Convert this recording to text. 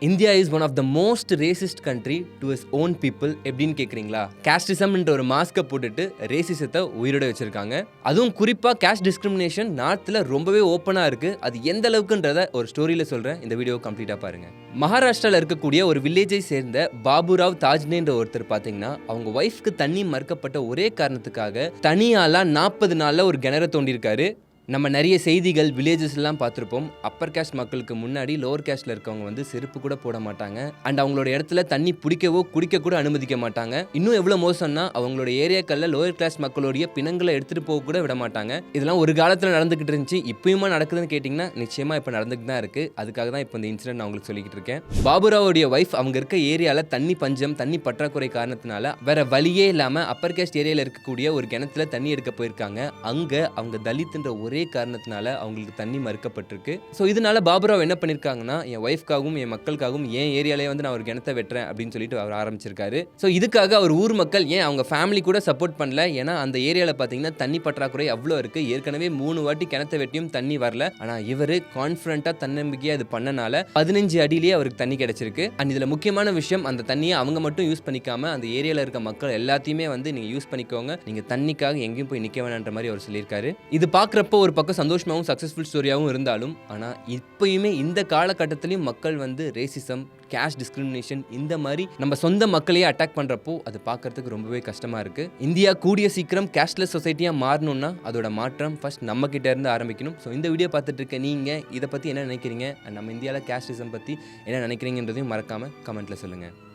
India is one of the most racist country to is own people எப்படின்னு கேட்குறீங்களா? கேஸ்டிசம்ன்ற ஒரு மாஸ்கை போட்டுட்டு ரேசிசத்தை உயிரோட வச்சிருக்காங்க. அதுவும் குறிப்பாக கேஸ்ட் டிஸ்கிரிமினேஷன் நார்த்தில் ரொம்பவே ஓப்பனாக இருக்குது. அது எந்த அளவுக்குன்றத ஒரு ஸ்டோரியில் சொல்கிறேன். இந்த வீடியோ கம்ப்ளீட்டாக பாருங்கள். மகாராஷ்டிராவில் இருக்கக்கூடிய ஒரு வில்லேஜை சேர்ந்த பாபுராவ் தாஜ்னேன்ற ஒருத்தர் பார்த்தீங்கன்னா, அவங்க ஒய்ஃப்க்கு தண்ணி மறுக்கப்பட்ட ஒரே காரணத்துக்காக தனியாலாம் 40 நாளில் ஒரு கிணறு தோண்டியிருக்காரு. நம்ம நிறைய செய்திகள் வில்லேஜஸ்லாம் பார்த்துருப்போம். அப்பர் கேஸ்ட் மக்களுக்கு முன்னாடி லோவர் கேஸ்ட்டில் இருக்கவங்க வந்து செருப்பு கூட போட மாட்டாங்க. அண்ட் அவங்களோட இடத்துல தண்ணி பிடிக்கவோ குடிக்க கூட அனுமதிக்க மாட்டாங்க. இன்னும் எவ்வளோ மோசம்னா, அவங்களோட ஏரியாக்களில் லோவர் கிளாஸ் மக்களுடைய பிணங்களை எடுத்துகிட்டு போக கூட விட மாட்டாங்க. இதெல்லாம் ஒரு காலத்தில் நடந்துக்கிட்டு இருந்துச்சு. இப்பயுமா நடக்குதுன்னு கேட்டிங்கன்னா நிச்சயமாக இப்போ நடந்துக்கிட்டு தான் இருக்குது. அதுக்காக தான் இப்போ இந்த இன்சிடென்ட் நான் உங்களுக்கு சொல்லிக்கிட்டு இருக்கேன். பாபுராவுடைய ஒய்ஃப் அவங்க இருக்க ஏரியாவில் தண்ணி பஞ்சம், தண்ணி பற்றாக்குறை காரணத்தினால வேற வழியே இல்லாமல் அப்பர் கேஸ்ட் ஏரியாவில் இருக்கக்கூடிய ஒரு கிணத்துல தண்ணி எடுக்க போயிருக்காங்க. அங்கே அவங்க தலித்துன்ற ஒரே காரணத்தினால அவங்களுக்கு தண்ணி மறுக்கப்பட்டிருக்கு. ஸோ இதனால பாபுராவ் என்ன பண்ணியிருக்காங்கன்னா, என் ஒய்ஃப்காகவும் என் மக்களுக்காகவும் என் ஏரியாலேயே வந்து நான் ஒரு கிணத்தை வெட்டுறேன் அப்படின்னு சொல்லிட்டு அவர் ஆரம்பிச்சிருக்காரு. ஸோ இதுக்காக அவர் ஊர் மக்கள் ஏன் அவங்க ஃபேமிலி கூட சப்போர்ட் பண்ணல. ஏன்னா அந்த ஏரியாவில் பார்த்தீங்கன்னா தண்ணி பற்றாக்குறை அவ்வளோ இருக்கு. ஏற்கனவே 3 வாட்டி கிணத்தை வெட்டியும் தண்ணி வரல. ஆனால் இவர் கான்ஃபிடென்ட்டாக தன்னம்பிக்கையாக இது பண்ணனால 15 அடியிலேயே அவருக்கு தண்ணி கிடைச்சிருக்கு. அண்ட் இதில் முக்கியமான விஷயம், அந்த தண்ணியை அவங்க மட்டும் யூஸ் பண்ணிக்காம அந்த ஏரியாவில் இருக்க மக்கள் எல்லாத்தையுமே வந்து நீங்கள் யூஸ் பண்ணிக்கோங்க, நீங்கள் தண்ணிக்காக எங்கேயும் போய் நிற்க வேணான்ற மாதிரி அவர் சொல்லியிருக்காரு. இது பார்க்குறப்போ ஒரு பக்கம் சந்தோஷமாகவும் சக்ஸஸ்ஃபுல் ஸ்டோரியாகவும் இருந்தாலும், ஆனால் இப்பயுமே இந்த காலகட்டத்திலையும் மக்கள் வந்து ரேசிசம், கேஸ்ட் டிஸ்கிரிமினேஷன் இந்த மாதிரி நம்ம சொந்த மக்களையே அட்டாக் பண்ணுறப்போ அது பார்க்கறதுக்கு ரொம்பவே கஷ்டமாக இருக்குது. இந்தியா கூடிய சீக்கிரம் கேஸ்ட்லெஸ் சொசைட்டியாக மாறணும்னா அதோட மாற்றம் ஃபர்ஸ்ட் நம்ம கிட்ட இருந்து ஆரம்பிக்கணும். ஸோ இந்த வீடியோ பார்த்துட்டு இருக்க நீங்கள் இதை பற்றி என்ன நினைக்கிறீங்க, நம்ம இந்தியாவில் கேஸ்டிசம் பற்றி என்ன நினைக்கிறீங்கன்றதையும் மறக்காமல் கமெண்ட்டில் சொல்லுங்கள்.